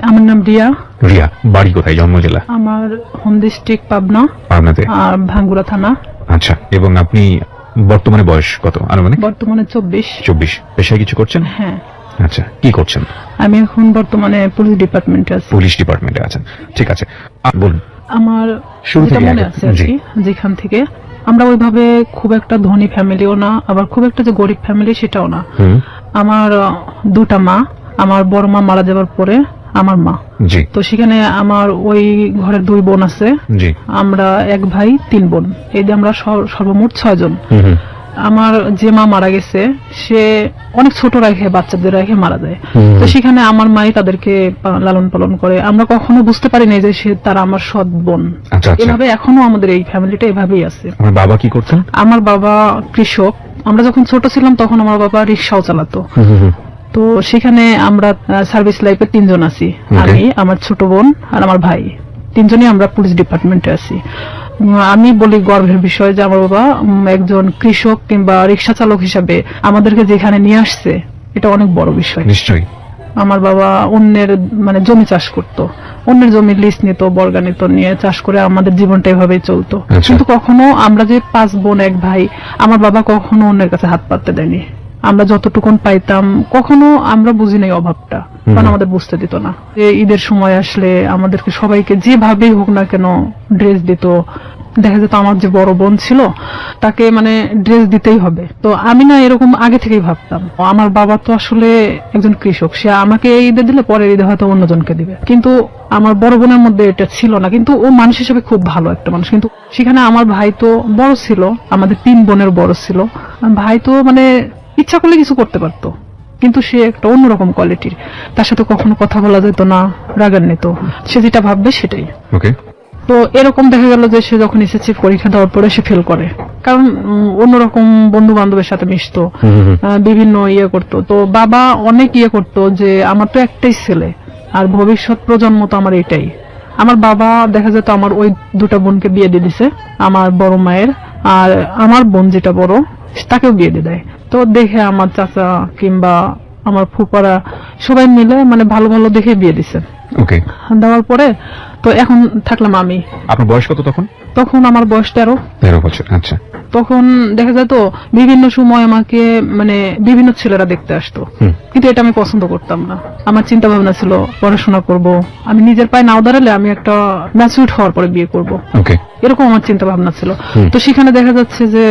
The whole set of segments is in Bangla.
আমার নাম রিয়া। রিয়া, বাড়ি কোথায়, জন্ম জেলা? আমার হোম ডিস্ট্রিক্ট পাবনা। পাবনাতে? আর ভাঙ্গুড়া থানা। আচ্ছা, এবং আপনি বর্তমানে বয়স কত আনুমানিক? বর্তমানে 24। 24। পেশায় কিছু করছেন? হ্যাঁ। আচ্ছা, কি করছেন? আমি এখন বর্তমানে পুলিশ ডিপার্টমেন্টে আছি। পুলিশ ডিপার্টমেন্টে আছেন, ঠিক আছে। বলুন। আমার শুরু যেটা থেকে মনে আছে আর কি, যেখান থেকে আমরা ওইভাবে খুব একটা ধনী ফ্যামিলিও না, আবার খুব একটা যে গরিব ফ্যামিলি সেটাও না। আমার দুটা মা, আমার বড় মা মারা যাওয়ার পরে আমার মা। জি। তো সেখানে আমার ওই ঘরের 2 বোন আছে। জি। আমরা 1 ভাই 3 বোন, এই যে আমরা সর্বমোট 6 জন। আমার যে মা মারা গেছে সে অনেক ছোট রেখে, বাচ্চাদের রেখে মারা যায়। তো সেখানে আমার মাই তাদেরকে লালন পালন করে। আমরা কখনো বুঝতে পারি না যে সে তারা আমার সৎ বোন। এভাবে এখনো আমাদের এই ফ্যামিলিটা এভাবেই আছে। আমার বাবা কি করতেন? আমার বাবা কৃষক। আমরা যখন ছোট ছিলাম তখন আমার বাবা রিক্সাও চালাতো। তো সেখানে আমরা সার্ভিস লাইফে 3 জন আছি, আমি, আমার ছোট বোন আর আমার ভাই। 3 জনই আমরা পুলিশ ডিপার্টমেন্টে আছি। আমি বলি গর্বের বিষয় যে আমার বাবা একজন কৃষক কিংবা রিক্সা চালক হিসাবে আমাদেরকে যেখানে নিয়ে আসছে, এটা অনেক বড় বিষয়। নিশ্চয়ই। আমার বাবা অন্যের জমি চাষ করতো, অন্যের জমির লিজ নিত, বর্গা নিত, নিয়ে চাষ করে আমাদের জীবনটা এভাবেই চলতো। কিন্তু কখনো আমরা যে 5 বোন 1 ভাই, আমার বাবা কখনো অন্যের কাছে হাত পাততে দেয়নি। আমরা যতটুকুন পাইতাম কখনো আমরা বুঝি নাই অভাবটা, কারণ আমাদের বুঝতে দিত না। ঈদের সময় আসলে আমাদেরকে সবাইকে যেভাবেই হোক না কেন ড্রেস দিত। দেখা যেত আমার যে বড় বোন ছিল তাকে ড্রেস দিতেই হবে। তো আমি না এরকম আগে থেকেই ভাবতাম, আমার বাবা তো আসলে একজন কৃষক, সে আমাকে ঈদে দিলে পরের ঈদে হয়তো অন্যজনকে দিবে। কিন্তু আমার বড় বোনের মধ্যে এটা ছিল না। কিন্তু ও মানুষ হিসেবে খুব ভালো একটা মানুষ। কিন্তু সেখানে আমার ভাই তো বড় ছিল, আমাদের 3 বোনের বড় ছিল। ভাই তো ইচ্ছা করলে কিছু করতে পারতো, কিন্তু সে একটা অন্যরকম কোয়ালিটির। তার সাথে কখনো কথা বলা যেত না, রাগান্বিত, সে যেটা ভাববে সেটাই। তো এরকম দেখা গেল যে সে যখন এসএসসি পরীক্ষা দেওয়ার পরে সে ফেল করে, কারণ অন্যরকম বন্ধু বান্ধবের সাথে মিশতো, বিভিন্ন করতো। তো বাবা অনেক করতো যে আমার তো একটাই ছেলে আর ভবিষ্যৎ প্রজন্ম তো আমার এটাই। আমার বাবা দেখা যেত আমার ওই 2টা বোনকে বিয়ে দিয়ে দিছে, আমার বড় মায়ের, আর আমার বোন যেটা বড় তাকেও বিয়ে দিয়ে দেয়। তো দেখে আমার চাচা কিংবা আমার ফুপারা সবাই মিলে ভালো ভালো দেখে বিয়ে দিছে। দেওয়ার পরে তো এখন থাকলাম আমি। আপনার বয়স কত তখন? তখন আমার বয়স 13 বছর। আচ্ছা। তখন দেখা যেত বিভিন্ন সময় আমাকে বিভিন্ন ছেলেরা দেখতে আসতো, কিন্তু এটা আমি পছন্দ করতাম না। আমার চিন্তা ভাবনা ছিল পড়াশোনা করব, আমি নিজের পায়ে নাও দাঁড়ালে আমি একটা ম্যাচিউরড হওয়ার পরে বিয়ে করব, এরকম আমার চিন্তা ভাবনা ছিল। তো সেখানে দেখা যাচ্ছে যে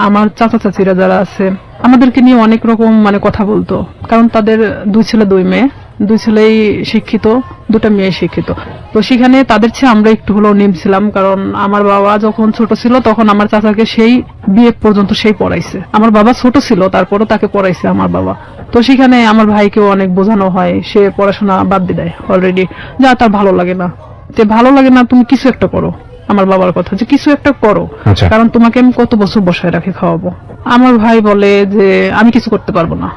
আমার চাচা চাচিরা যারা আছে আমাদেরকে নিয়ে অনেক রকম কথা বলতো, কারণ তাদের 2 ছেলে 2 মেয়ে, 2 ছেলেই শিক্ষিত, 2টা মেয়ে শিক্ষিত। তো সেখানে তাদের চেয়ে আমরা একটু হলেও নিম ছিলাম, কারণ আমার বাবা যখন ছোট ছিল তখন আমার চাচাকে সেই বিয়ে পর্যন্ত সেই পড়াইছে। আমার বাবা ছোট ছিল তারপরও তাকে পড়াইছে আমার বাবা। তো সেখানে আমার ভাইকেও অনেক বোঝানো হয়, সে পড়াশোনা বাদ দিয়ে দেয় অলরেডি, যা তার ভালো লাগে না। যে ভালো লাগে না, তুমি কিছু একটা করো। আমার বাবার কথা যে কিছু একটা করো, কারণ তোমাকে আমি কত বছর বসায় রাখে খাওয়াবো। আমার ভাই বলে যে আমি কিছু করতে পারবো না,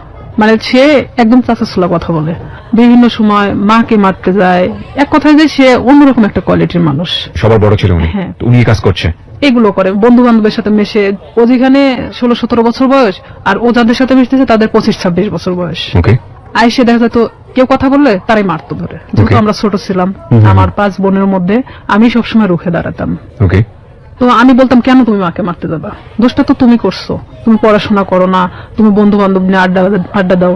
সে একদম চাচাছোলা কথা বলে, বিভিন্ন সময় মাকে মারতে যায়। এক কথায় যে সে অন্যরকম একটা কোয়ালিটির মানুষ। সবার বড় ছিল উনি। হ্যাঁ, উনি কাজ করছে, এগুলো করে বন্ধু বান্ধবের সাথে মেশে। ও যেখানে 16-17 বছর বয়স, আর ও যাদের সাথে মিশতেছে তাদের 25-26 বছর বয়স। আইসে দেখা যেত কেউ কথা বললে তারাই মারতো ধরে। যেহেতু আমরা ছোট ছিলাম, আমার 5 বোনের মধ্যে আমি সবসময় রুখে দাঁড়াতাম। তো আমি বলতাম, কেন তুমি মাকে মারতে যাবা? দোষটা তো তুমি করছো, তুমি পড়াশোনা করো না, তুমি বন্ধু বান্ধব নিয়ে আড্ডা দাও।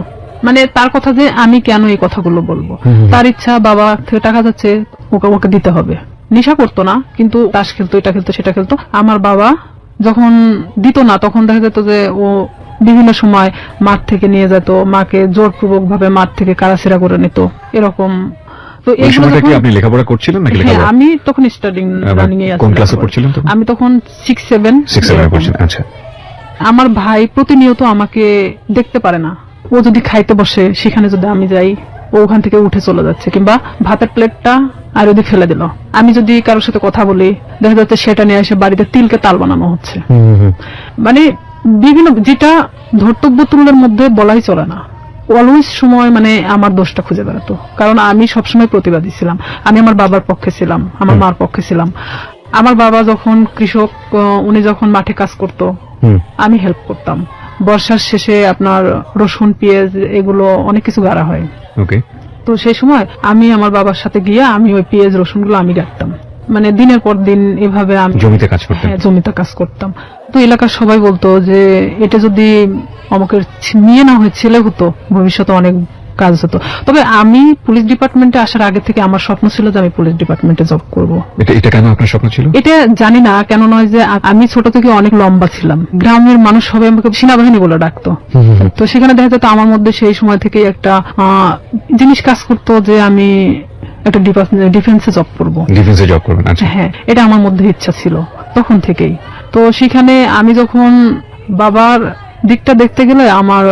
তার কথা যে আমি কেন এই কথাগুলো বলবো? তার ইচ্ছা, বাবা থেকে টাকা যাচ্ছে, ওকে দিতে হবে। নেশা করতো না, কিন্তু তাস খেলতো, এটা খেলতো, সেটা খেলতো। আমার বাবা যখন দিত না তখন দেখা যেত যে ও বিভিন্ন সময় মাঠ থেকে নিয়ে যেত, মাকে জোরপূর্বক ভাবে মাঠ থেকে কারাছেড়া করে নিত, এরকম। তো এই সময়টা কি আপনি লেখাপড়া করছিলেন নাকি? হ্যাঁ, আমি তখন স্টাডিং রানিং এ আছি। কোন ক্লাসে পড়ছিলেন তখন? আমি তখন 6-7 পড়ছিলেন। আচ্ছা। আমার ভাই প্রতিনিয়ত আমাকে দেখতে পারে না। ও যদি খাইতে বসে, সেখানে যদি আমি যাই, ও ওখান থেকে উঠে চলে যাচ্ছে, কিংবা ভাতের প্লেটটা আর যদি ফেলে দিল। আমি যদি কারোর সাথে কথা বলি, দেখা যাচ্ছে সেটা নিয়ে এসে বাড়িতে তিলকে তাল বানানো হচ্ছে। বিভিন্ন, যেটা ধর্তব্য তুলনার মধ্যে বলাই চলে না। অলওয়েজ সময় আমার দোষটা খুঁজে বেড়াতো, কারণ আমি সবসময় প্রতিবাদী ছিলাম। আমি আমার বাবার পক্ষে ছিলাম, আমার মার পক্ষে ছিলাম। আমার বাবা যখন কৃষক, উনি যখন মাঠে কাজ করতো, আমি হেল্প করতাম। বর্ষার শেষে আপনার রসুন, পেঁয়াজ, এগুলো অনেক কিছু গাড়া হয়। তো তো সেই সময় আমি আমার বাবার সাথে গিয়ে আমি ওই পেঁয়াজ রসুন গুলো আমি কাটতাম, মানে দিনের পর দিন এভাবে আমি জমিতে কাজ করতেন? হ্যাঁ, জমিতে কাজ করতাম। তো এলাকার সবাই বলতো যে এটা যদি আমাকে মেয়ে না হয়ে ছেলে হতো ভবিষ্যতে অনেক কাজ হতো। তবে আমি পুলিশ ডিপার্টমেন্টে আসার আগে থেকে আমার স্বপ্ন ছিল যে আমি পুলিশ ডিপার্টমেন্টে জব করব। এটা কেন আপনার স্বপ্ন ছিল? এটা জানি না কেন, নয় যে আমি ছোট থেকে অনেক লম্বা ছিলাম, গ্রামের মানুষ সবাই আমাকে সেনাবাহিনী বলে ডাকতো। তো সেখানে দেখা যেত আমার মধ্যে সেই সময় থেকে একটা জিনিস কাজ করতো যে আমি একটা ডিফেন্সে জব করবো। ডিফেন্সে জব করবেন? আচ্ছা। হ্যাঁ, এটা আমার মধ্যে ইচ্ছা ছিল তখন থেকেই। তো সেখানে আমি যখন বাবার দিকটা দেখতে গেলে আমার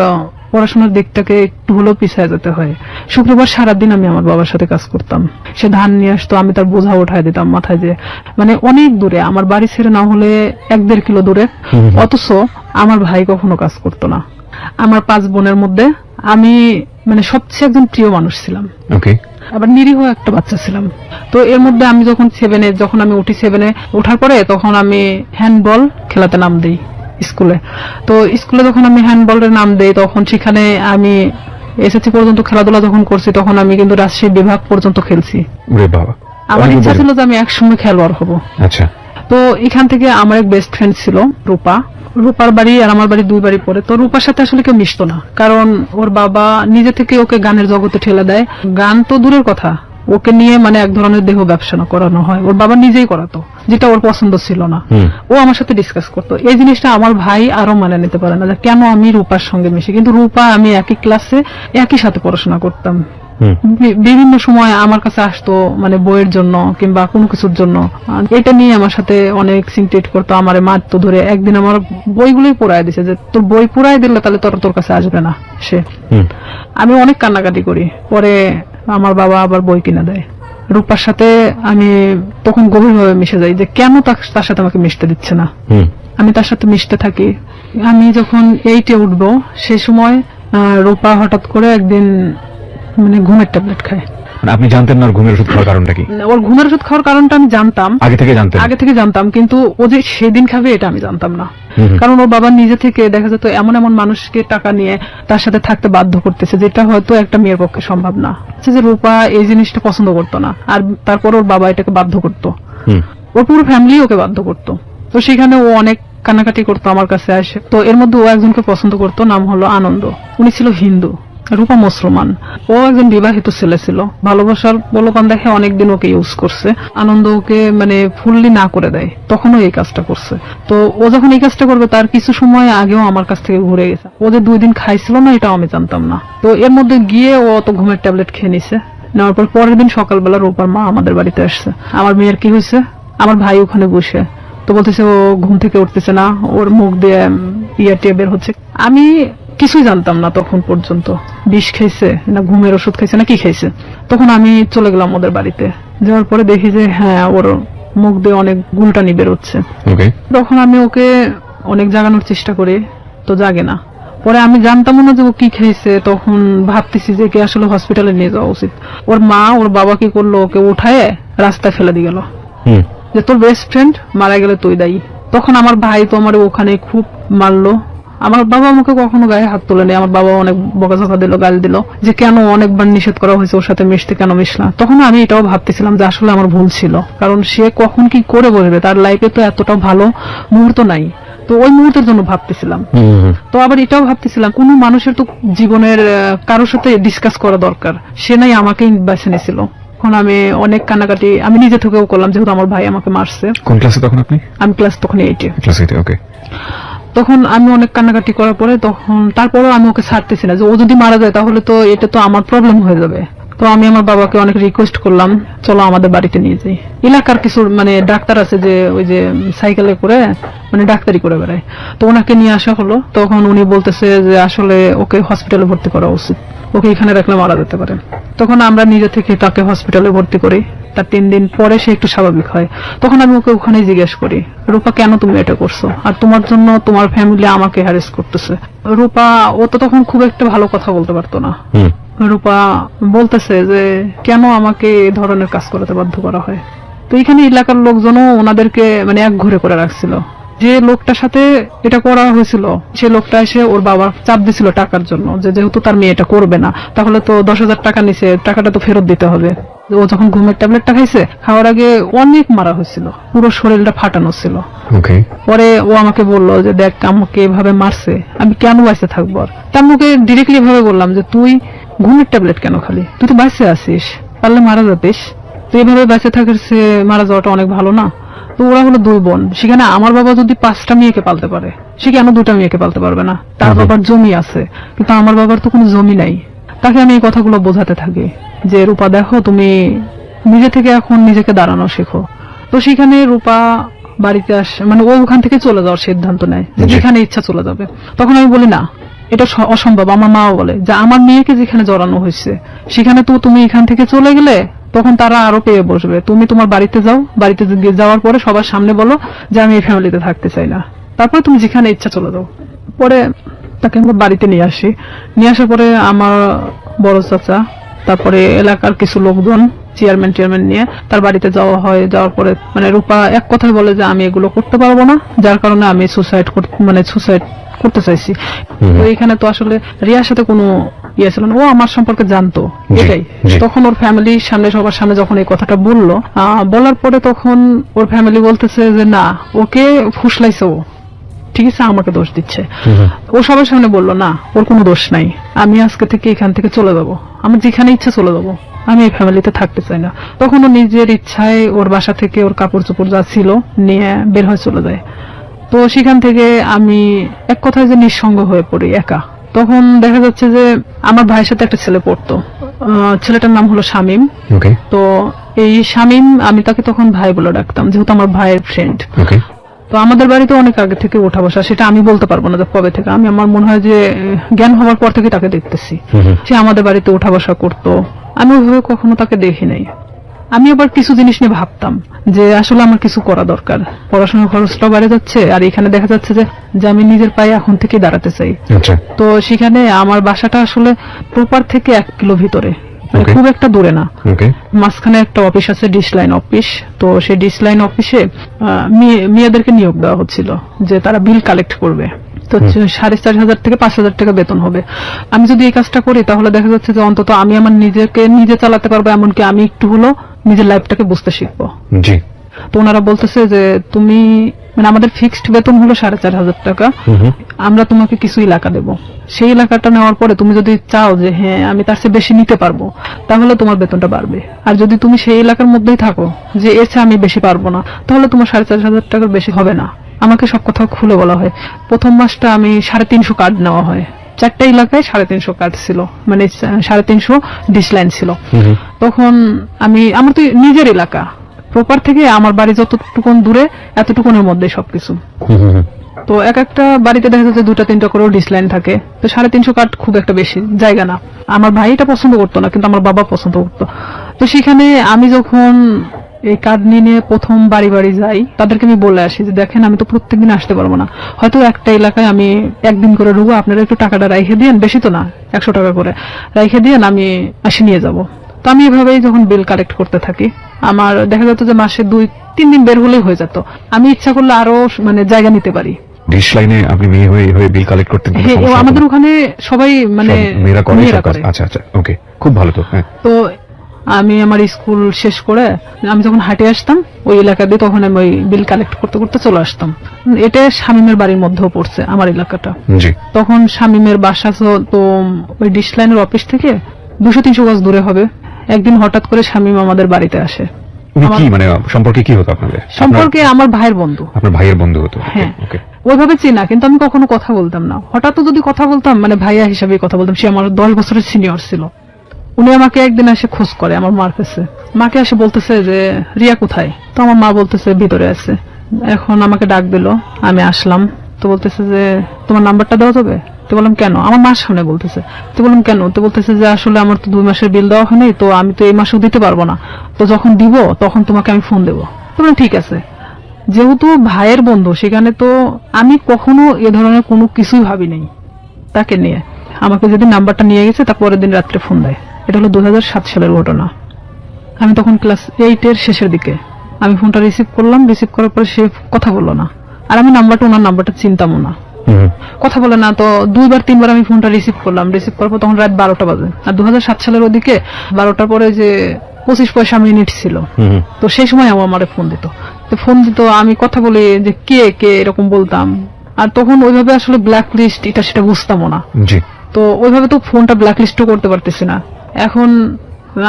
পড়াশোনার দিকটাকে একটু হলেও পিছিয়ে যেতে হয়। শুক্রবার সারাদিন আমি আমার বাবার সাথে কাজ করতাম। সে ধান নিয়ে আসতো, আমি তার বোঝা উঠায় দিতাম মাথায়, যে মানে অনেক দূরে, আমার বাড়ি ছেড়ে না হলে 1-1.5 কিলো দূরে। অথচ আমার ভাই কখনো কাজ করতো না। আমার 5 বোনের মধ্যে আমি মানে সবচেয়ে একজন প্রিয় মানুষ ছিলাম। ওকে। আবার নিরীহ একটা বাচ্চা ছিলাম। তো এর মধ্যে আমি যখন আমি উঠি 7-এ ওঠার পরে তখন আমি হ্যান্ডবল খেলাতে নাম দিই স্কুলে। তো স্কুলে যখন আমি হ্যান্ডবলের নাম দেই তখন সেখানে আমি এসএসসি পর্যন্ত খেলাধুলা যখন করছি তখন আমি কিন্তু রাজশাহী বিভাগ পর্যন্ত খেলছি। ওরে বাবা! আমার ইচ্ছা ছিল যে আমি একসময় খেলোয়াড় হব। আচ্ছা। তো এখান থেকে আমার এক বেস্ট ফ্রেন্ড ছিল রূপা। রূপার বাড়ি আর আমার বাড়ি 2 বাড়ি পরে। তো রূপার সাথে আসলে কেউ মিশতো না, কারণ ওর বাবা নিজে থেকে ওকে গানের জগতে ঠেলে দেয়। গান তো দূরের কথা, ওকে নিয়ে মানে এক ধরনের দেহ ব্যবসা করানো হয়, ওর বাবা নিজেই করাতো, যেটা ওর পছন্দ ছিল না। ও আমার সাথে ডিসকাস করতো। এই জিনিসটা আমার ভাই আরো মানে নিতে পারে না যে কেন আমি রূপার সঙ্গে মিশি, কিন্তু রূপা আমি একই ক্লাসে একই সাথে পড়াশোনা করতাম। বিভিন্ন সময় আমার কাছে আসতো মানে বইয়ের জন্য কিংবা কোনো কিছুর জন্য, এটা নিয়ে আমার সাথে অনেক সিনক্রেট করতো, আমারে মারতো ধরে। একদিন আমার বইগুলোই পোড়ায় দিছে, যে তোর বই পোড়ায় দিলে তাহলে তোর কাছে আসবে না সে। আমি অনেক কান্নাকাটি করি, পরে আমার বাবা আবার বই কিনে দেয়। রূপার সাথে আমি তখন গভীরভাবে মিশে যাই যে কেন তার সাথে আমাকে মিশতে দিচ্ছে না। আমি তার সাথে মিশতে থাকি। আমি যখন 8-এ উঠবো সেই সময় রূপা হঠাৎ করে একদিন মানে ঘুমের ট্যাবলেট খায়। মানে আপনি জানতেন না ওর ঘুমের ওষুধ খাওয়ার কারণটা কি? ওর ঘুমের ওষুধ খাওয়ার কারণটা আমি জানতাম, আগে থেকে জানতাম, কিন্তু ও যে সেদিন খাবে এটা আমি জানতাম না। কারণ ওর বাবা নিজে থেকে দেখা যেত এমন এমন মানুষকে টাকা নিয়ে তার সাথে থাকতে বাধ্য করতেছে, যেটা হয়তো একটা মেয়ের পক্ষে সম্ভব না। যে রূপা এই জিনিসটা পছন্দ করতো না, আর তারপর ওর বাবা এটাকে বাধ্য করতো, ওর পুরো ফ্যামিলি ওকে বাধ্য করতো। তো সেখানে ও অনেক কান্নাকাটি করতো আমার কাছে আসে। তো এর মধ্যে ও একজনকে পছন্দ করতো, নাম হলো আনন্দ। উনি ছিল হিন্দু, রূপা মুসলমান। ও একজন বিবাহিত ছেলে ছিল, ভালোবাসার প্রলোভন দেখে অনেকদিন ওকে ইউজ করছে। আনন্দ ওকে মানে ফুললি না করে দেয়, তখনও এই কাজটা করছে। তো ও যখন এই কাজটা করবে তার কিছু সময় আগেও আমার কাছ থেকে ঘুরে গেছে। ও যে 2 দিন খাইছিল না এটাও আমি জানতাম না। তো এর মধ্যে গিয়ে ও অত ঘুমের ট্যাবলেট খেয়ে নিছে। নেওয়ার পর পরের দিন সকালবেলা রূপার মা আমাদের বাড়িতে আসছে। আমার মেয়ের কি হয়েছে, আমার ভাই ওখানে বসে, তো বলতেছে ও ঘুম থেকে উঠতেছে না, ওর মুখ দিয়ে টিয়ে বের হচ্ছে। আমি কিছুই জানতাম না তখন পর্যন্ত, বিষ খাইছে না ঘুমের ওষুধ খাইছে না কি খাইছে। তখন আমি চলে গেলাম ওদের বাড়িতে। যাওয়ার পরে দেখি যে হ্যাঁ ওর মুখ দিয়ে অনেক গুলটানি বেরোচ্ছে। তখন আমি ওকে অনেক জাগানোর চেষ্টা করি, তো জাগে না। পরে আমি জানতাম না যে ও কি খেয়েছে, তখন ভাবতেছি যে কে আসলে হসপিটালে নিয়ে যাওয়া উচিত। ওর মা ওর বাবা কি করলো, ওকে উঠায় রাস্তায় ফেলে দিয়ে গেল, যে তোর বেস্ট ফ্রেন্ড মারা গেলে তুই দায়ী। তখন আমার ভাই তো আমার ওখানে খুব মারলো। আমার বাবা আমাকে কখনো গায়ে হাত তোলেনি, আমার বাবা অনেক বকাঝকা দিল, গাল দিল, যে কেন অনেকবার নিষেধ করা হয়েছে ওর সাথে মিশতে, কেন মিশলাম। তখন আমি এটাও ভাবতেছিলাম যে আসলে আমার ভুল ছিল, কারণ সে কখন কি করে বসবে, তার লাইফে তো এতটা ভালো মুহূর্ত নাই। তো ওই মুহূর্তের জন্য ভাবতেছিলাম। তো আবার এটাও ভাবতেছিলাম কোন মানুষের তো জীবনের কারোর সাথে ডিসকাস করা দরকার, সে নাই আমাকেই বেছে নিয়েছিল। এখন আমি অনেক কান্নাকাটি আমি নিজে থেকেও করলাম, যেহেতু আমার ভাই আমাকে মারছে। কোন ক্লাসে তখন আপনি? আমি ক্লাস তখন 8-এ। ক্লাস 8-এ, ওকে। তখন আমি অনেক কান্নাকাটি করার পরে তখন তারপরেও আমি ওকে ছাড়তেছি না, যে ও যদি মারা যায় তাহলে তো এটা তো আমার প্রবলেম হয়ে যাবে। তো আমি আমার বাবাকে অনেক রিকোয়েস্ট করলাম, চলো আমাদের বাড়িতে নিয়ে যাই। এলাকার কিছু মানে ডাক্তার আছে যে ওই যে সাইকেলে করে মানে ডাক্তারি করে বেড়ায়, তো ওনাকে নিয়ে আসা হলো। তখন উনি বলতেছে যে আসলে ওকে হসপিটালে ভর্তি করা উচিত, ওকে এখানে রাখলে মারা যেতে পারে। তখন আমরা নিজে থেকে তাকে হসপিটালে ভর্তি করি। তার 3 দিন পরে সে একটু স্বাভাবিক হয়। তখন আমি ওকে ওখানে জিজ্ঞেস করি, রূপা কেন তুমি এটা করছো, আর তোমার জন্য তোমার ফ্যামিলি আমাকে হ্যারেস করতেছে। রূপা ও তো তখন খুব একটা ভালো কথা বলতে পারতো না। রূপা বলতেছে যে কেন আমাকে এই ধরনের কাজ করাতে বাধ্য করা হয়। তো এখানে এলাকার লোকজনও ওনাদেরকে মানে এক ঘরে করে রাখছিল, যে লোকটার সাথে এটা করা হয়েছিল সে লোকটা এসে ওর বাবা চাপ দিছিল টাকার জন্য, যে যেহেতু তার মেয়ে এটা করবে না তাহলে তো 10,000 টাকা নিছে, টাকাটা তো ফেরত দিতে হবে। ও যখন ঘুমের ট্যাবলেটটা খাইছে, খাওয়ার আগে অনেক মারা হয়েছিল, পুরো শরীরটা ফাটানো ছিল। ওকে। পরে ও আমাকে বললো যে দেখ আমাকে এভাবে মারছে, আমি কেন বাইসে থাকবো। আর তা আমাকে ডিরেক্টলি ভাবে বললাম যে তুই ঘুমের ট্যাবলেট কেন খালি, তুই তো বাইসে আছিস, পারলে মারা যাতিস, তুই এভাবে বাইসে থাকিস, মারা যাওয়াটা অনেক ভালো না। তো ওরা হলো 2 বোন, সেখানে আমার বাবা যদি 5টা মেয়েকে পালতে পারে, সে কেন 2টা মেয়েকে পালতে পারবে না? তার বাবার জমি আছে, কিন্তু আমার বাবার তো কোনো জমি নাই। তাকে আমি এই কথাগুলো বোঝাতে থাকি যে রূপা দেখো, তুমি নিজে থেকে এখন নিজেকে দাঁড়ানো শেখো। তো সেখানে রূপা বাড়িতে আসে, মানে ও ওখান থেকে চলে যাওয়ার সিদ্ধান্ত নেয়, যে যেখানে ইচ্ছা চলে যাবে। তখন আমি বলি না, এটা অসম্ভব। আমার মাও বলে যে আমার মেয়েকে যেখানে জড়ানো হয়েছে সেখানে তো তুমি এখান থেকে চলে গেলে তখন তারা আরো পেয়ে বসবে। তুমি তোমার বাড়িতে যাও, বাড়িতে যাওয়ার পরে সবার সামনে বলো যে আমি এই ফ্যামিলিতে থাকতে চাই না, তারপরে তুমি যেখানে ইচ্ছা চলে যাও। পরে তাকে আমরা বাড়িতে নিয়ে আসি। নিয়ে আসার পরে আমার বড় চাচা, তারপরে এলাকার কিছু লোকজন, চেয়ারম্যান নিয়ে তার বাড়িতে যাওয়া হয়। যাওয়ার পরে মানে রূপা এক কথায় বলে যে আমি এগুলো করতে পারবো না, যার কারণে আমি সুসাইড করতে চাইছি। তো এখানে তো আসলে রিয়ার সাথে কোনো ইয়ে ছিল না, ও আমার সম্পর্কে জানতো এটাই। তখন ওর ফ্যামিলির সামনে, সবার সামনে যখন এই কথাটা বললো, বলার পরে তখন ওর ফ্যামিলি বলতেছে যে না, ওকে ফুসলাইছে, ও ঠিক আছে আমাকে দোষ দিচ্ছে। ও সবার সামনে বললো না, ওর কোনো দোষ নাই, আমি আজকে থেকে এখান থেকে চলে যাবো, আমার যেখানে ইচ্ছা চলে যাবো, আমি এই ফ্যামিলিতে থাকতে চাই না। তখন ও নিজের ইচ্ছায় ওর বাসা থেকে ওর কাপড় চোপড় যা ছিল নিয়ে বের হয়ে চলে যায়। তো সেখান থেকে আমি এক কথায় যে নিঃসঙ্গ হয়ে পড়ি, একা। তখন দেখা যাচ্ছে যে আমার ভাইয়ের সাথে একটা ছেলে পড়তো, ছেলেটার নাম হলো শামীম। তো এই শামীম, আমি তাকে তখন ভাই বলে ডাকতাম, যেহেতু আমার ভাইয়ের ফ্রেন্ড। তো আমাদের বাড়িতে অনেক আগে থেকে ওঠা বসা, সেটা আমি বলতে পারবো না যে কবে থেকে। আমি আমার মনে হয় যে জ্ঞান হওয়ার পর থেকে তাকে দেখতেছি। সে আমাদের বাড়িতে ওঠা বসা করতো, আমি ওইভাবে কখনো তাকে দেখি নাই। আমি আবার কিছু জিনিস নিয়ে ভাবতাম যে আসলে আমার কিছু করা দরকার, পড়াশোনার খরচটাও বেড়ে যাচ্ছে, আর এখানে দেখা যাচ্ছে যে আমি নিজের পায়ে এখন থেকে দাঁড়াতে চাই। তো সেখানে আমার বাসাটা আসলে প্রপার থেকে 1 কিলো ভিতরে, মানে খুব একটা দূরে না। মাঝখানে একটা অফিস আছে, ডিশ লাইন অফিস। তো সেই ডিশ লাইন অফিসে মেয়েদেরকে নিয়োগ দেওয়া হচ্ছিল যে তারা বিল কালেক্ট করবে। তো 4,500 থেকে 5,000 টাকা বেতন হবে। আমি যদি এই কাজটা করি তাহলে দেখা যাচ্ছে যে অন্তত আমি আমার নিজেকে নিজে চালাতে পারবো, এমনকি আমি একটু হলো নিজের লাইফটাকে বুঝতে শিখবো। তো ওনারা বলতেছে যে তুমি, মানে আমাদের ফিক্সড বেতন হলো 4,500 টাকা, আমরা তোমাকে কিছু এলাকা দেবো, সেই এলাকাটা নেওয়ার পরে তুমি যদি চাও যে হ্যাঁ আমি তার চেয়ে বেশি নিতে পারবো, তাহলে তোমার বেতনটা বাড়বে। আর যদি তুমি সেই এলাকার মধ্যেই থাকো যে এর চেয়ে আমি বেশি পারবো না, তাহলে তোমার 4,500 টাকার বেশি হবে না। আমাকে সব কথা খুলে বলা হয়। প্রথম মাসটা আমি 350 কার্ড নেওয়া হয়, 4টা এলাকায় 350 কার্ড ছিল, মানে 350 ডিশ লাইন ছিল। তখন আমার তো নিজের এলাকা, প্রপার থেকে আমার বাড়ি যতটুকুন দূরে এতটুকুনের মধ্যে সবকিছু। তো এক একটা বাড়িতে দেখা যাচ্ছে 2টা-3টা করেও ডিশ লাইন থাকে। তো 350 কার্ড খুব একটা বেশি জায়গা না। আমার ভাই এটা পছন্দ করতো না, কিন্তু আমার বাবা পছন্দ করতো। তো সেখানে আমি যখন এই কার্ড নিয়ে প্রথম বাড়ি যাই, তাদেরকে আমি বলে আসি যে দেখেন আমি তো প্রত্যেকদিন আসতে পারবো না, হয়তো একটা এলাকায় আমি একদিন করে ঢুকবো, আপনারা একটু টাকাটা রাইখে দিয়েন, বেশি তো না, 100 টাকা করে রাইখে দিয়েন, আমি আসি নিয়ে যাব। তো আমি এভাবেই যখন বিল কালেক্ট করতে থাকি, আমার দেখা যেত যে মাসে 2-3 দিন বের হলেই হয়ে যেত। আমি ইচ্ছা করলে আরো মানে জায়গা নিতে পারি। ডিশ লাইনে আপনি মেয়ে হয়ে বিল কালেক্ট করতেন? আমাদের ওখানে সবাই মানে মেয়েরা করে। আচ্ছা, ওকে, খুব ভালো। তো তো আমি আমার স্কুল শেষ করে আমি যখন হাঁটে আসতাম ওই এলাকা দিয়ে, তখন আমি ওই বিল কালেক্ট করতে চলে আসতাম। এটা শামীমের বাড়ির মধ্যেও পড়ছে আমার এলাকাটা। তখন শামীমের বাসা তো ওই ডিশ লাইনের অফিস থেকে 200-300 গজ দূরে হবে। একদিন হঠাৎ করে শামীম আমাদের বাড়িতে আসে। কি মানে সম্পর্কে কি হতো আপনাদের? সম্পর্কে আমার ভাইয়ের বন্ধু। আপনার ভাইয়ের বন্ধু হতো? হ্যাঁ, ওইভাবে চিনা, কিন্তু আমি কখনো কথা বলতাম না। হঠাৎ যদি কথা বলতাম মানে ভাইয়া হিসাবে কথা বলতাম। সে আমার 10 বছরের সিনিয়র ছিল। উনি আমাকে একদিন এসে খোঁজ করে আমার মার কাছে, মাকে এসে বলতেছে যে রিয়া কোথায়? তো আমার মা বলতেছে ভিতরে আছে। এখন আমাকে ডাক দিল, আমি আসলাম। তো বলতেছে যে তোমার নাম্বারটা দেওয়া যাবে? তো বললাম কেন? আমার মার সামনে বলতেছে। তো বললাম কেন? তো বলতেছে যে আসলে আমার তো 2 মাসের বিল দেওয়া হয়নি, তো আমি তো এই মাসেও দিতে পারবো না, তো যখন দিব তখন তোমাকে আমি ফোন দেবো। তো বললাম ঠিক আছে। যেহেতু ভাইয়ের বন্ধু, সেখানে তো আমি কখনো এ ধরনের কোনো কিছুই ভাবি নাই তাকে নিয়ে। আমাকে যেদিন নাম্বারটা নিয়ে গেছে তার পরের দিন রাত্রে ফোন দেয়। এটা হলো 2007 সালের ঘটনা। আমি তখন ক্লাস 8 এর শেষের দিকে। আমি ফোনটা রিসিভ করলাম। রিসিভ করার পরে সে কথা বললো না। আর আমি ওনার নাম্বারটা চিনতামও না, কথা বলে না। তো 2-3 বার আমি ফোনটা রিসিভ করলাম, রিসিভ করার পর তখন রাত 12টা বাজে। আর 2007 সালের ওদিকে 12টার পরে যে 25 পয়সা মিনিট ছিল, তো সেই সময় আমার ফোন দিত। তো ফোন দিত, আমি কথা বলি যে কে কে এরকম বলতাম। আর তখন ওইভাবে আসলে ব্ল্যাক লিস্ট এটা সেটা বুঝতামও না, তো ওইভাবে তো ফোনটা ব্ল্যাক লিস্টও করতে পারতেছি না। এখন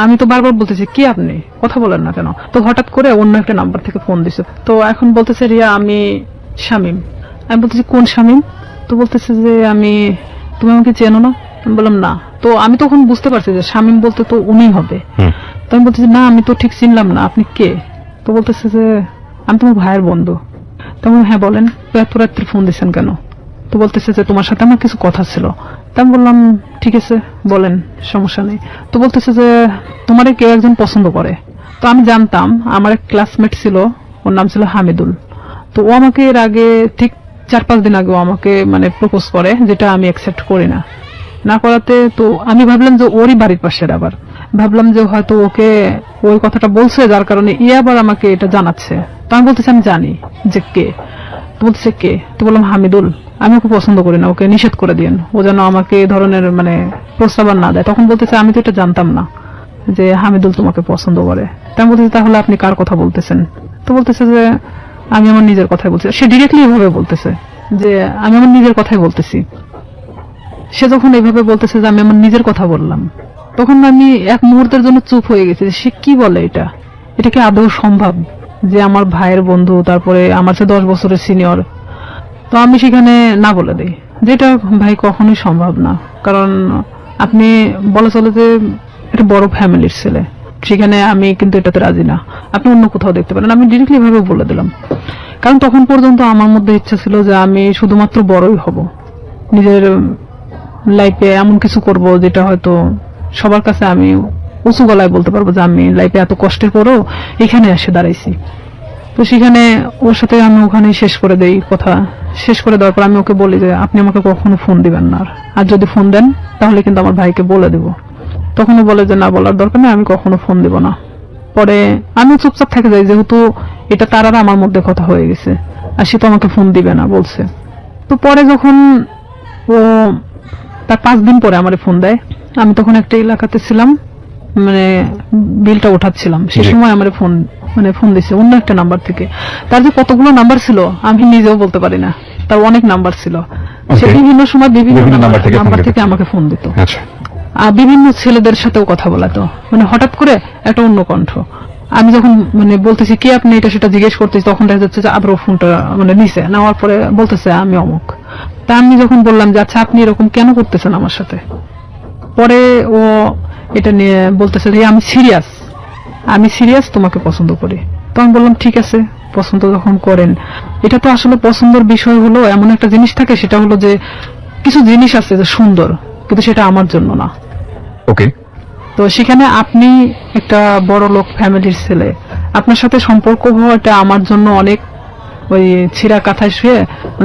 আমি তো বারবার বলতেছি কি আপনি কথা বলেন না কেন, তো হঠাৎ করে অন্য একটা নাম্বার থেকে ফোন দিছে। তো এখন বলতেছে রিয়া আমি শামীম। আমি বলতেছি কোন শামীম? তো বলতেছে যে তুমি আমাকে চেনো না? আমি বললাম না। তো আমি তখন বুঝতে পারছি যে শামীম বলতে তো উনি হবে। তো আমি বলতেছি না আমি তো ঠিক চিনলাম না, আপনি কে? তো বলতেছে যে আমি তোমার ভাইয়ের বন্ধু। তো আমি হ্যাঁ বলেন, তো এত রাত্রে ফোন দিচ্ছেন কেন? তো বলতেছে যে তোমার সাথে আমার কিছু কথা ছিল। তা আমি বললাম ঠিক আছে বলেন, সমস্যা নেই। তো বলতেছে যে তোমারে কেউ একজন পছন্দ করে। তো আমি জানতাম, আমার এক ক্লাসমেট ছিল, ওর নাম ছিল হামিদুল। তো ও আমাকে এর আগে ঠিক 4-5 দিন আগে আমাকে মানে প্রপোজ করে, যেটা আমি অ্যাকসেপ্ট করি না। না করাতে তো আমি ভাবলাম যে ওরই বাড়ির পাশের, আবার ভাবলাম যে হয়তো ওকে ওই কথাটা বলছে, যার কারণে আবার আমাকে এটা জানাচ্ছে। তো আমি বলতেছি আমি জানি যে কে। তো বলতেছে কে? তো বললাম হামিদুল, আমি ওকে পছন্দ করি না, ওকে নিষেধ করে দিন, ও যেন আমাকে এই ধরনের মানে প্রস্তাব না দেয়। তখন বলতেছে আমি তো এটা জানতাম না যে হামিদুল তোমাকে পছন্দ করে। তা আমি বলতেছি তাহলে আপনি কার কথা বলতেছেন? তো বলতেছে যে আমি আমার নিজের কথাই বলছি। সে ডিরেক্টলি এভাবে বলতেছে যে আমি আমার নিজের কথাই বলতেছি। সে যখন এইভাবে বলতেছে যে আমি আমার নিজের কথা বললাম, তখন আমি এক মুহূর্তের জন্য চুপ হয়ে গেছি যে সে কি বলে, এটা কি আদৌ সম্ভব যে আমার ভাইয়ের বন্ধু, তারপরে আমার চেয়ে 10 বছরের সিনিয়র। তো আমি সেখানে না বলে দিই, যেটা ভাই কখনোই সম্ভব না। কারণ আপনি বলা চলে যে এটা বড় ফ্যামিলির ছেলে, সেখানে আমি কিন্তু এটাতে রাজি না, আপনি অন্য কোথাও দেখতে পারেন। আমি ডিরেক্টলি ভাবে বলে দিলাম, কারণ তখন পর্যন্ত আমার মধ্যে ইচ্ছা ছিল যে আমি শুধুমাত্র বড়ই হব, নিজের লাইফে এমন কিছু করব যেটা হয়তো সবার কাছে আমি উঁচু গলায় বলতে পারবো যে আমি লাইফে এত কষ্টের পরেও এখানে এসে দাঁড়াইছি। তো সেখানে ওর সাথে আমি ওখানে শেষ করে দেই কথা। শেষ করে দেওয়ার পর আমি ওকে বলি যে আপনি আমাকে কখনো ফোন দিবেন না, আর যদি ফোন দেন তাহলে কিন্তু আমার ভাইকে বলে দেব। তখন ও বলে যে না, বলার দরকার নেই, আমি কখনো ফোন দিব না। পরে আমি চুপচাপ থেকে যাই, যেহেতু এটা তার আর আমার মধ্যে কথা হয়ে গেছে, আর সে তো আমাকে ফোন দিবে না বলছে। তো পরে যখন ও তার 5 দিন পরে আমার ফোন দেয়, আমি তখন একটা এলাকাতে ছিলাম, মানে বিলটা ওঠাচ্ছিলাম, সেই সময় আমার ফোন দিছে অন্য একটা নাম্বার থেকে। তার যে কতগুলো নাম্বার ছিল আমি নিজেও বলতে পারি না, তার অনেক নাম্বার ছিল। সে বিভিন্ন সময় বিভিন্ন নাম্বার থেকে আমাকে ফোন দিত, আর বিভিন্ন ছেলেদের সাথেও কথা বলাতো, মানে হঠাৎ করে একটা অন্য কণ্ঠ। আমি যখন মানে বলতেছি কে আপনি, এটা সেটা জিজ্ঞেস করতেছি, তখন দেখা যাচ্ছে যে আবার ফোনটা মানে নিচে নেওয়ার পরে বলতেছে আমি অমুক। তা আমি যখন বললাম যে আচ্ছা আপনি এরকম কেন করতেছেন আমার সাথে, পরে ও এটা নিয়ে বলতেছে যে আমি সিরিয়াস তোমাকে পছন্দ করি। তো আমি বললাম ঠিক আছে, পছন্দ যখন করেন, এটা তো আসলে পছন্দের বিষয় হলো এমন একটা জিনিস থাকে, সেটা হলো যে কিছু জিনিস আছে যে সুন্দর, কিন্তু সেটা আমার জন্য না। ওকে। তো সেখানে আপনি একটা বড় লোক ফ্যামিলির ছেলে, আপনার সাথে সম্পর্ক হওয়াটা আমার জন্য অনেক ওই ছিঁড়া কাঁথায় শুয়ে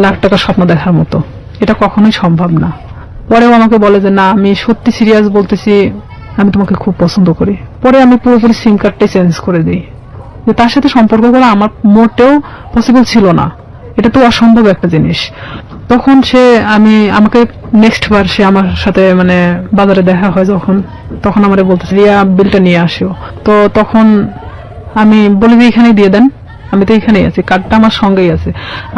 লাখ টাকার স্বপ্ন দেখার মতো, এটা কখনোই সম্ভব না। পরেও আমাকে বলে যে না আমি সত্যি সিরিয়াস বলতেছি, আমি তোমাকে খুব পছন্দ করি। পরে আমি পুরোপুরি সিম কার্ডটাই চেঞ্জ করে দিই, যে তার সাথে সম্পর্ক করা আমার মোটেও পসিবল ছিল না, এটা তো অসম্ভব একটা জিনিস। তখন আমাকে নেক্সট বার সে আমার সাথে মানে বাজারে দেখা হয় যখন, তখন আমারে বলতেছে রিয়া বিলটা নিয়ে আসিও। তো তখন আমি বলি যে এখানেই দিয়ে দেন, আমি তো এখানেই আছি, কার্ডটা আমার সঙ্গেই আছে,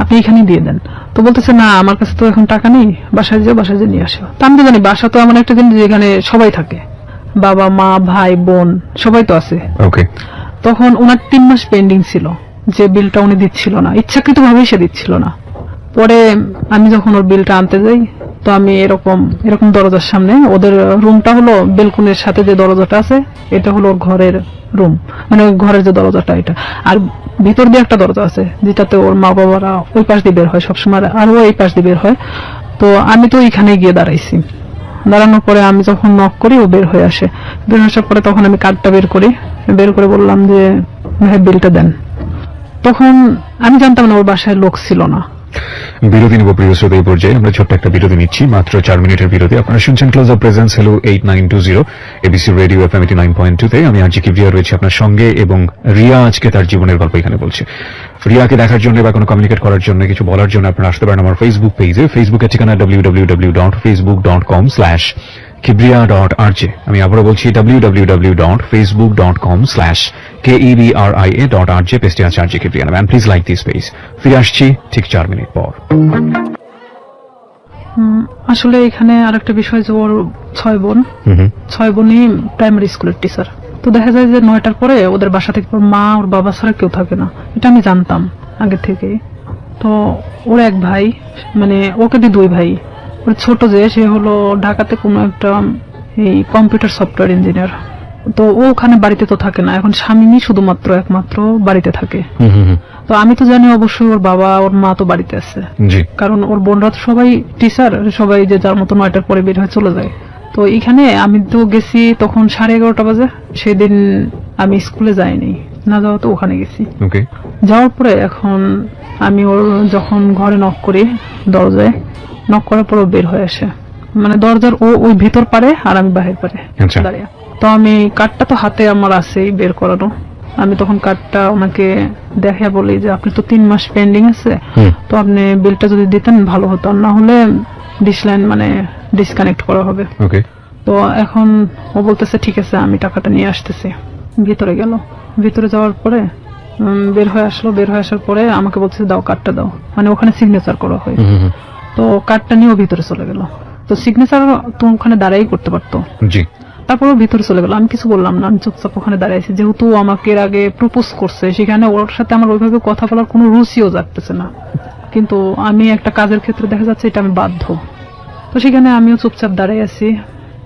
আপনি এখানেই দিয়ে দেন। তো বলতেছে না আমার কাছে তো এখন টাকা নেই, বাসায় যে নিয়ে আসো। তো আমি তো জানি বাসা তো এমন একটা জিনিস যেখানে সবাই থাকে, বাবা মা ভাই বোন সবাই তো আছে। ওকে। তখন ওনার 3 মাস পেন্ডিং ছিল, যে বিলটা উনি দিচ্ছিল না, ইচ্ছাকৃত ভাবেই সে দিচ্ছিল না। পরে আমি যখন ওর বিলটা আনতে যাই, তো আমি এরকম দরজার সামনে, ওদের রুমটা হলো বেলকুনির সাথে যে দরজাটা আছে, এটা হলো ওর ঘরের রুম, মানে ঘরের যে দরজাটা এটা, আর ভিতর দিয়ে একটা দরজা আছে যেটাতে ওর মা বাবারা ওই পাশ দিয়ে বের হয় সবসময়, আর ও এই পাশ দিয়ে বের হয়। তো আমি তো ওইখানে গিয়ে দাঁড়াইছি, দাঁড়ানোর পরে আমি যখন নক করি ও বের হয়ে আসে। বের আসার পরে তখন আমি কার্ডটা বের করে বললাম যে ভাই বিলটা দেন। তখন আমি জানতাম না ওর বাসায় লোক ছিল না, বিরতি নেব প্রিয় শ্রোতা। এই পর্যায়ে আমরা ছোট্ট একটা বিরতি নিচ্ছি, মাত্র 4 মিনিটের বিরতি। আপনারা শুনছেন close up presence hello 8920 ABC radio FM 89.2 তে। আমি আরজি কিবরিয়া রয়েছে আপনার সঙ্গে, এবং রিয়া আজকে তার জীবনের গল্প এখানে বলছে। রিয়াকে দেখার জন্য বা কোনো কমিউনিকেট করার জন্য, কিছু বলার জন্য আপনারা আসতে পারেন আমার ফেসবুক পেজে। ফেসবুকের ঠিকানা www.facebook.com/kibria.rj। আমি আবারও বলছি www.facebook.com/kebria.rj। পেজটি আছে আরজি কিবরিয়া নামে। Please like this page. ফিরে আসছি ঠিক 4 মিনিট পর। আসলে এখানে আরেকটা বিষয় যে ওর 6 বোন, 6 বোনই প্রাইমারি স্কুলের টিচার। তো দেখা যায় যে 9টার পরে ওদের বাসা থেকে ওর মা ওর বাবা ছাড়া কেউ থাকে না, এটা আমি জানতাম আগে থেকে। তো ওর এক ভাই, মানে ওকে দিয়ে 2 ভাই। ওর ছোট যে সে হলো ঢাকাতে কোনো একটা এই কম্পিউটার সফটওয়্যার ইঞ্জিনিয়ার। তো ও ওখানে বাড়িতে তো থাকে না, এখন স্বামী শুধুমাত্র একমাত্র বাড়িতে থাকে। তো আমি তো জানি অবশ্যই ওর বাবা ওর মা তো বাড়িতে আছে, কারণ ওর বোনরা তো সবাই টিচার, সবাই যে যার মতো 9টার পরে বের হয়ে চলে যায়। তো এখানে আমি তো গেছি তখন 11:30 বাজে। সেদিন আমি স্কুলে যাইনি, না যাওয়া তো ওখানে গেছি। যাওয়ার পরে এখন আমি ওর যখন ঘরে নক করি, দরজায় নক করার পর ও বের হয়ে আসে, মানে দরজার ওই ভিতর পারে আর আমি বাহির পারে দাঁড়িয়ে। তো আমি কার্ডটা তো হাতে আমার আছেই বের করানো। আমি তখন কার্ডটা ওনাকে দেখে বলি যে আপনি তো 3 মাস পেন্ডিং আছে, তো আপনি বিলটা যদি দিতেন ভালো হতো, না হলে ডিশ লাইন মানে ডিসকানেক্ট করা হবে। তো এখন ও বলতেছে ঠিক আছে আমি টাকাটা নিয়ে আসতেছি। ভিতরে গেল, ভিতরে যাওয়ার পরে বের হয়ে আসলো। বের হয়ে আসার পরে আমাকে বলতেছে দাও কার্ডটা দাও, মানে ওখানে সিগনেচার করা হয়। তো কার্ডটা নিয়ে ও ভিতরে চলে গেল। তো সিগনেচার তো ওখানে দাঁড়াই করতে পারতো। তারপর ভিতরে চলে গেল, আমি কিছু বললাম না, আমি চুপচাপ ওখানে দাঁড়াইছি। যেহেতু আমাকে এর আগে প্রপোজ করছে, সেখানে ওর সাথে আমার ওইভাবে কথা বলার কোনো রুচিও জাগতেছে না, কিন্তু আমি একটা কাজের ক্ষেত্রে দেখা যাচ্ছে এটা আমি বাধ্য। তো সেখানে আমিও চুপচাপ দাঁড়াই আছি।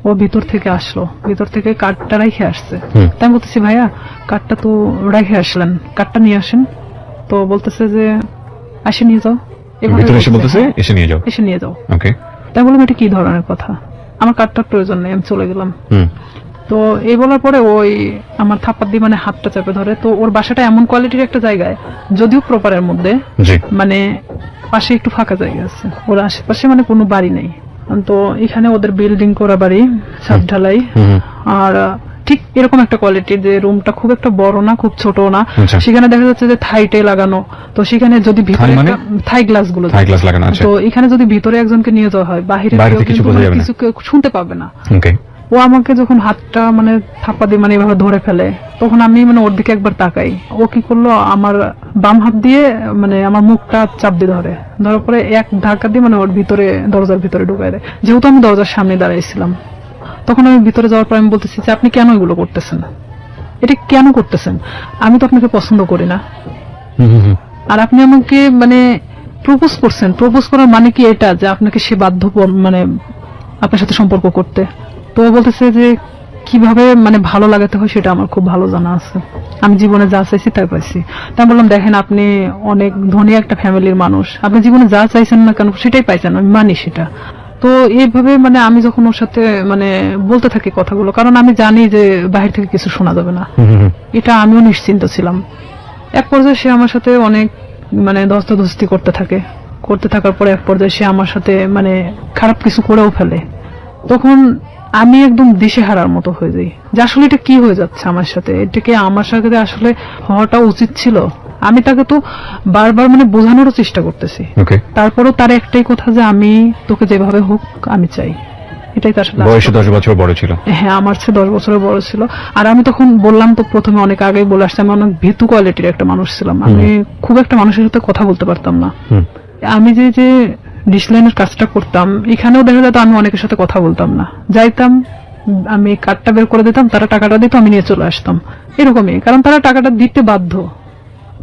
ও ভিতর থেকে আসলো, ভিতর থেকে কার্ডটা রেখে আসছে। তাই আমি বলতেছি ভাইয়া কার্ডটা তো রেখে আসলেন, কার্ডটা নিয়ে আসেন। তো বলতেছে যে এসে নিয়ে যাও, এসে নিয়ে যাও। তাই বললাম এটা কি ধরনের কথা, আমার কার্ডটার প্রয়োজন নেই, আমি চলে গেলাম। তো এই বলার পরে ওই আমার থাপ্পড় দিয়ে মানে হাতটা চেপে ধরে। তো ওর বাসাটা এমন কোয়ালিটির একটা জায়গায়, যদিও প্রপারের মধ্যে, মানে পাশে একটু ফাঁকা জায়গা আছে, ওর আশেপাশে মানে কোনো বাড়ি নেই। তো এখানে ওদের বিল্ডিং করা বাড়ি, ছাদ ঢালাই, আর ঠিক এরকম একটা কোয়ালিটি যে রুমটা খুব একটা বড় না খুব ছোট না। সেখানে দেখা যাচ্ছে যে থাইটে লাগানো। তো সেখানে যদি ভিতরে থাই গ্লাস গুলো, তো এখানে যদি ভিতরে একজনকে নিয়ে যাওয়া হয় বাহিরে কিছু শুনতে পাবে না। ও আমাকে যখন হাতটা মানে থাপ্পা দিয়ে মানে এভাবে ধরে ফেলে, তখন আমি মানে ওর দিকে একবার তাকাই। ও কি করলো, আমার বাম হাত দিয়ে মানে আমার মুখটা চাপ দিয়ে ধরে, ধরার পরে এক ধাক্কা দিয়ে মানে ওর ভিতরে দরজার ভিতরে ঢুকাই দেয়। যেহেতু আমি দরজার সামনে দাঁড়াইছিলাম, তখন আমি ভিতরে যাওয়ার পর আমি বলতেছি যে আপনি কেন এগুলো করতেছেন, এটা কেন করতেছেন? আমি তো আপনাকে পছন্দ করি না, আর আপনি আমাকে মানে প্রপোজ করছেন। প্রপোজ করার মানে কি এটা যে আপনাকে সে বাধ্য মানে আপনার সাথে সম্পর্ক করতে? তো বলতেছে যে কিভাবে মানে ভালো লাগাতে হয় সেটা আমার খুব ভালো জানা আছে, আমি জীবনে যা চাইছি তাই পাইছি। তাই বললাম দেখেন আপনি অনেক ধনী একটা ফ্যামিলির মানুষ, আপনি জীবনে যা চাইছেন না কেন সেটাই পাইছেন, আমি মানি সেটা। তো এইভাবে মানে আমি যখন ওর সাথে মানে বলতে থাকি কথাগুলো, কারণ আমি জানি যে বাহির থেকে কিছু শোনা যাবে না, এটা আমিও নিশ্চিন্ত ছিলাম। এক পর্যায়ে সে আমার সাথে অনেক মানে ধস্তাধস্তি করতে থাকে, করতে থাকার পরে এক পর্যায়ে সে আমার সাথে মানে খারাপ কিছু করেও ফেলে। তখন আমি একদম দিশেহারার মতো হয়ে যাই যে আসলে এটা কি হয়ে যাচ্ছে আমার সাথে, এটাকে আমার সাথে আসলে হওয়াটা উচিত ছিল। আমি তাকে তো বারবার মানে বোঝানোর চেষ্টা করতেছি, তারপরেও তার একটাই কথা যে আমি তোকে যেভাবে হোক আমি চাই, এটাই তার সাথে। বয়সে 10 বছর বড় ছিল। হ্যাঁ, আমার চেয়ে 10 বছরের বড় ছিল। আর আমি তখন বললাম তো প্রথমে অনেক আগেই বলে আসছি, আমি অনেক ভীতু কোয়ালিটির একটা মানুষ ছিলাম, আমি খুব একটা মানুষের সাথে কথা বলতে পারতাম না। আমি যে ডিসলাইনের কাজটা করতাম, এখানেও দেখা যেত আমি অনেকের সাথে কথা বলতাম না, যাইতাম আমি কার্ডটা বের করে দিতাম, তারা টাকাটা দিত, আমি নিয়ে চলে আসতাম, এরকমই। কারণ তারা টাকাটা দিতে বাধ্য।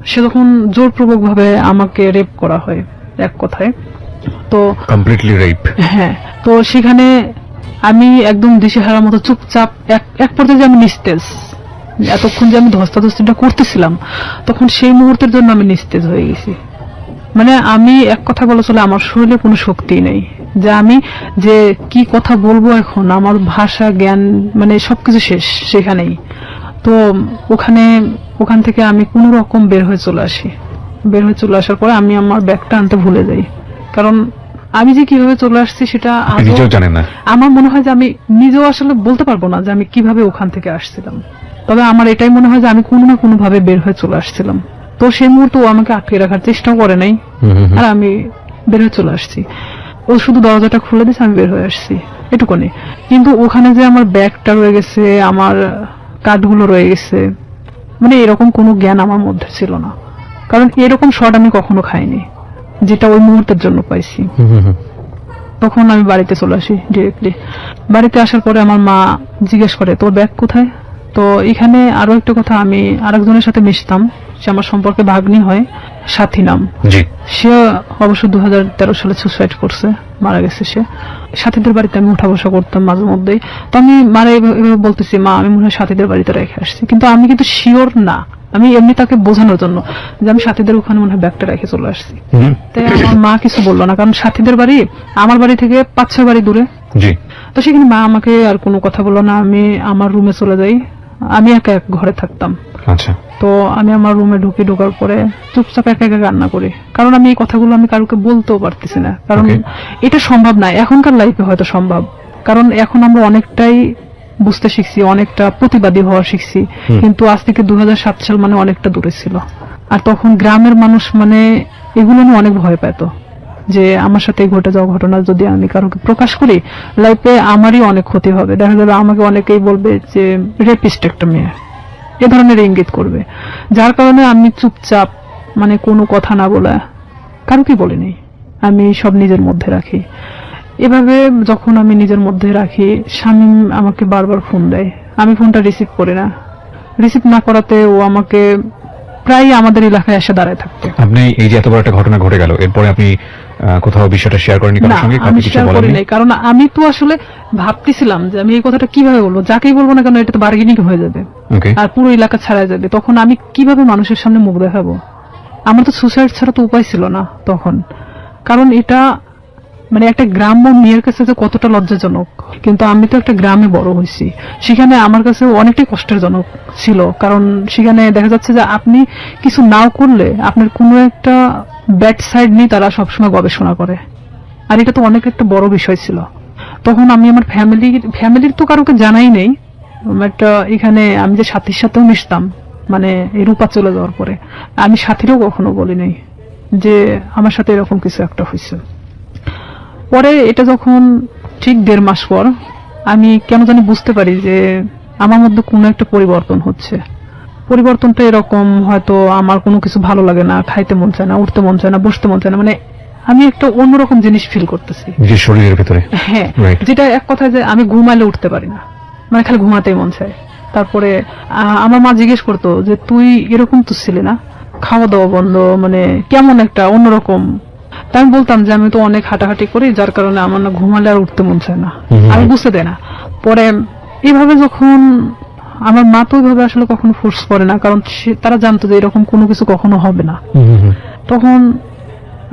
সে তখন জোরপূর্বক ভাবে আমাকে রেপ করা হয় এক কথায়, তো কমপ্লিটলি রেপ। হ্যাঁ, তো সেখানে আমি একদম দিশেহারার মতো চুপচাপ, এক পর্যায়ে আমি নিস্তেজ, এতক্ষণ যে আমি ধস্তাধস্তিটা করতেছিলাম তখন সেই মুহূর্তের জন্য আমি নিস্তেজ হয়ে গেছি। মানে আমি এক কথা বলা চলে আমার শরীরে কোনো শক্তি নেই, যে আমি যে কি কথা বলবো এখন, আমার ভাষা জ্ঞান মানে সবকিছু শেষ সেখানেই। তো ওখান থেকে আমি কোনো রকম বের হয়ে চলে আসি, বের হয়ে চলে আসার পরে আমি আমার ব্যাগটা আনতে ভুলে যাই, কারণ আমি যে কিভাবে চলে আসছি সেটা আপনি নিজেও জানেন না। আমার মনে হয় যে আমি নিজেও আসলে বলতে পারবো না যে আমি কিভাবে ওখান থেকে আসছিলাম। তবে আমার এটাই মনে হয় যে আমি কোনো না কোনো ভাবে বের হয়ে চলে আসছিলাম। তো সেই মুহূর্তে ও আমাকে আটকে রাখার চেষ্টাও করে নাই, আর আমি বের হয়ে চলে আসছি। ও শুধু দরজাটা খুলে দিয়েছে, আমি বের হয়ে আসছি, এটুকুনি। কিন্তু ওখানে যে আমার ব্যাগটা রয়ে গেছে, আমার কার্ডগুলো রয়ে গেছে, মানে এরকম কোনো জ্ঞান আমার মধ্যে ছিল না। কারণ এরকম শট আমি কখনো খাইনি, যেটা ওই মুহূর্তের জন্য পাইছি। তখন আমি বাড়িতে চলে আসি ডিরেক্টলি। বাড়িতে আসার পরে আমার মা জিজ্ঞেস করে তোর ব্যাগ কোথায়। তো এখানে আরো একটা কথা, আমি আরেকজনের সাথে মিশতাম, সে আমার সম্পর্কে ভাগ্নি হয়, সাথী নাম। জি। সে অবশ্য 2013 সালে সুসাইড করছে, মারা গেছে সে। সাথীদের বাড়িতে আমি উঠা বসা করতাম মাঝে মধ্যেই। তো আমি মারা এভাবে বলতেছি, মা আমি মনে হয় সাথীদের বাড়িতে রেখে আসছি, কিন্তু আমি কিন্তু শিওর না। আমি এমনি তাকে বোঝানোর জন্য যে আমি সাথীদের ওখানে মনে হয় ব্যাগটা রেখে চলে আসছি। তাই আমার মা কিছু বললো না, কারণ সাথীদের বাড়ি আমার বাড়ি থেকে 5-6 বাড়ি দূরে। জি। তো সেখানে মা আমাকে আর কোনো কথা বললো না। আমি আমার রুমে চলে যাই, আমি একা এক ঘরে থাকতাম। আচ্ছা। তো আমি আমার রুমে ঢোকার পরে চুপচাপ একা একা কান্না করি, কারণ আমি এই কথাগুলো আমি কারোকে বলতেও পারতেছি না, কারণ এটা সম্ভব না। এখনকার লাইফে হয়তো সম্ভব, কারণ এখন আমরা অনেকটাই বুঝতে শিখছি, অনেকটা প্রতিবাদী হওয়া শিখছি, কিন্তু আজ থেকে 2007 সাল মানে অনেকটা দূরে ছিল। আর তখন গ্রামের মানুষ মানে এগুলো নিয়ে অনেক ভয় পেত, যে আমার সাথে ঘটে যাওয়া ঘটনা যদি আমি কারোকে প্রকাশ করি, লাইফে আমারই অনেক ক্ষতি হবে। দেখা যাবে আমাকে অনেকেই বলবে যে রেপিস্ট একটা মেয়ে, এ ধরনের ইঙ্গিত করবে। যার কারণে আমি চুপচাপ, মানে কোনো কথা না বলে কারোকে বলিনি, আমি সব নিজের মধ্যে রাখি। এভাবে যখন আমি নিজের মধ্যে রাখি, শামীম আমাকে বারবার ফোন দেয়, আমি ফোনটা রিসিভ করি না। রিসিভ না করাতে ও আমাকে প্রায় আমাদের এলাকায় এসে দাঁড়ায় থাকতো। আপনি এই যে এত বড় একটা ঘটনা ঘটে গেল, এরপরে আপনি কোথাও বিষয়টা শেয়ার করেননি কারোর সঙ্গে? আমি কিছু শেয়ার করি বলেননি? নাই, কারণ আমি তো আসলে ভাবতেছিলাম যে আমি এই কথাটা কিভাবে বলবো, যাকেই বলবো না কেন এটা তো বার্গেনিং হয়ে যাবে, ওকে। আর পুরো এলাকা ছাড়া যাবে। তখন আমি কিভাবে মানুষের সামনে মুখ দেখাবো? আমার তো সুসাইড ছাড়া তো উপায় ছিল না তখন, কারণ এটা মানে একটা গ্রাম্য মেয়ের কাছে যে কতটা লজ্জাজনক। কিন্তু আমি তো একটা গ্রামে বড় হয়েছি, সেখানে আমার কাছে অনেকটাই কষ্টের জনক ছিল, কারণ সেখানে দেখা যাচ্ছে যে আপনি কিছু নাও করলে আপনার কোনো একটা ব্যাড সাইড নিয়ে তারা সবসময় গবেষণা করে, আর এটা তো অনেক একটা বড় বিষয় ছিল। তখন আমি আমার ফ্যামিলির তো কারোকে জানাই নেই। একটা এখানে আমি যে সাথীর সাথেও মিশতাম, মানে এই রূপা চলে যাওয়ার পরে আমি সাথীরও কখনো বলি নাই যে আমার সাথে এরকম কিছু একটা হয়েছে। পরে এটা যখন ঠিক 1.5 মাস পর আমি কেন জানি বুঝতে পারি যে আমার মধ্যে কোনো একটা পরিবর্তন হচ্ছে। পরিবর্তনটা এরকম, হয়তো আমার কোনো কিছু ভালো লাগে না, খাইতে মন চায় না, উঠতে মন চায় না, বসতে মন চায় না, মানে আমি একটা অন্যরকম জিনিস ফিল করতেছি নিজের শরীরের ভেতরে। হ্যাঁ, Right. যেটা এক কথায় যে আমি ঘুমাইলে উঠতে পারি না, মানে খালি ঘুমাতেই মন চায়। তারপরে আমার মা জিজ্ঞেস করতো যে তুই এরকম তো ছিলি না, খাওয়া দাওয়া বন্ধ, মানে কেমন একটা অন্যরকম। তাই আমি বলতাম যে আমি তো অনেক হাঁটাহাঁটি করি, যার কারণে আমার না ঘুমালে আর উঠতে মন চায় না, আমি বুঝতে দেয় না। পরে এইভাবে যখন আমার মা তো ওইভাবে আসলে কখনো ফোর্স করে না, কারণ তারা জানতো যে এরকম কোনো কিছু কখনো হবে না। তখন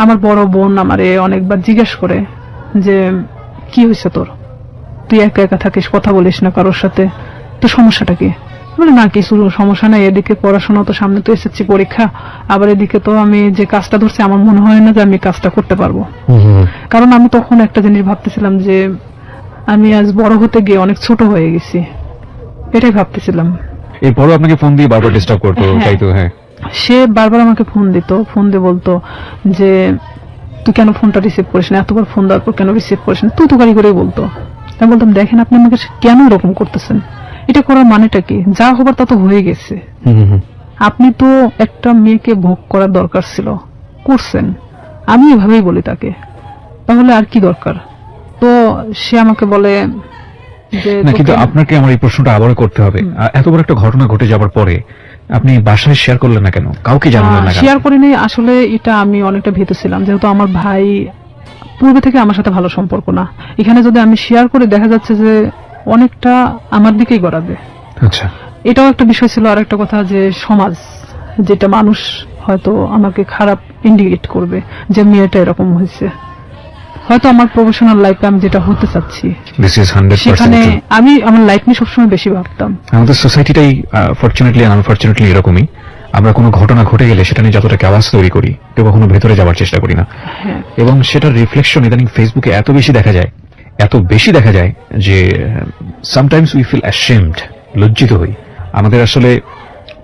আমার বড় বোন আমারে অনেকবার জিজ্ঞেস করে যে কি হয়েছে তোর, তুই একা একা থাকিস, কথা বলিস না কারোর সাথে, তো সমস্যাটা কি? বলে না কিছু সমস্যা নাই, এদিকে পড়াশোনা, তো সামনে তো এসেছি পরীক্ষা, আবার এদিকে তো আমি যে কাজটা ধরছি আমার মনে হয় না যে আমি কাজটা করতে পারবো। কারণ আমি তখন একটা জিনিস ভাবতেছিলাম যে আমি আজ বড় হতে গিয়ে অনেক ছোট হয়ে গেছি, এটাই ভাবতেছিলাম। এরপরও আপনাকে ফোন দিয়ে বারবার ডিস্টার্ব করতো, তাই তো? হ্যাঁ, সে বারবার আমাকে ফোন দিত, ফোন দিয়ে বলতো যে তুই কেন ফোনটা রিসিভ করিস না, এতবার ফোন দেওয়ার পর কেন রিসিভ করিস না, তুই তো গাড়ি করেই বলতো। আমি বলতাম দেখেন আপনি আমাকে কেন এরকম করতেছেন, এটা করার মানেটা কি? যা হবার তা তো হয়ে গেছে। আপনি তো একটা মেয়েকে ভোগ করার দরকার ছিল, করছেন। আমি এভাবেই বলি তাকে, তাহলে আর কি দরকার? তো সে আমাকে বলে যে না, কিন্তু আপনাকে আমার এই প্রশ্নটা আবারও করতে হবে। এত বড় একটা ঘটনা ঘটে যাবার পরে আপনি বাসায় শেয়ার করলেন না কেন, কাউকে জানালেন না কেন? শেয়ার করিনি, আসলে এটা আমি অনেকটা ভেবেছিলাম, যেহেতু আমার ভাই পূর্বে থেকে আমার সাথে ভালো সম্পর্ক না, এখানে যদি আমি শেয়ার করে দেখা যাচ্ছে যে অনেকটা আমার দিকেই গড়াবে। আচ্ছা, এটাও একটা বিষয় ছিল। আর একটা কথা যে সমাজ, যেটা মানুষ হয়তো আমাকে খারাপ ইন্ডিকেট করবে যে মেয়েটা এরকম হয়েছে, হয়তো আমার প্রফেশনাল লাইফে আমি যেটা হতে চাচ্ছি দিস ইজ 100% সেখানে আমি আমার লাইফ নিয়ে সবসময় বেশি ভাবতাম। আমাদের সোসাইটিটাই ফরচুনেটলি আর আনফরচুনেটলি এরকমই। আমরা কোনো ঘটনা ঘটে গেলে সেটা নিয়ে যতটা আওয়াজ তৈরি করি কেউ কখনো ভেতরে যাওয়ার চেষ্টা করি না, হ্যাঁ এবং সেটার রিফ্লেকশন ইদানিং ফেসবুকে এত বেশি দেখা যায় যে সামটাইমস উই ফিল অ্যাশেমড, লজ্জিত হই। আমাদের আসলে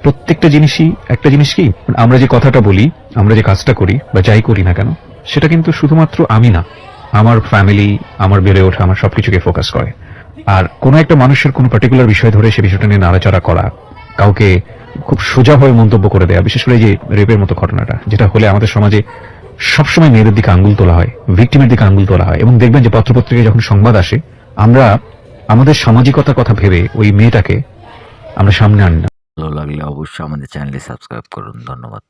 প্রত্যেকটা জিনিসই, একটা জিনিস কি, আমরা যে কথাটা বলি, আমরা যে কাজটা করি বা যাই করি না কেন, সেটা কিন্তু শুধুমাত্র আমি না, আমার ফ্যামিলি, আমার বেড়ে ওঠা, আমার সবকিছুকে ফোকাস করে। আর কোনো একটা মানুষের কোনো পার্টিকুলার বিষয় ধরে সে বিষয়টা নিয়ে নাড়াচাড়া করা, কাউকে খুব সোজাভাবে মন্তব্য করে দেয়া, বিশেষ করে এই যে রেপের মতো ঘটনাটা, যেটা হলে আমাদের সমাজে সবসময় মেয়েদের দিকে আঙ্গুল তোলা হয়, ভিকটিমের দিকে আঙ্গুল তোলা হয়। এবং দেখবেন যে পত্রপত্রিকায় যখন সংবাদ আসে, আমরা আমাদের সামাজিকতার কথা ভেবে ওই মেয়েটাকে আমরা সামনে আনি না। ভালো লাগলে অবশ্যই আমাদের চ্যানেলটি সাবস্ক্রাইব করুন। ধন্যবাদ।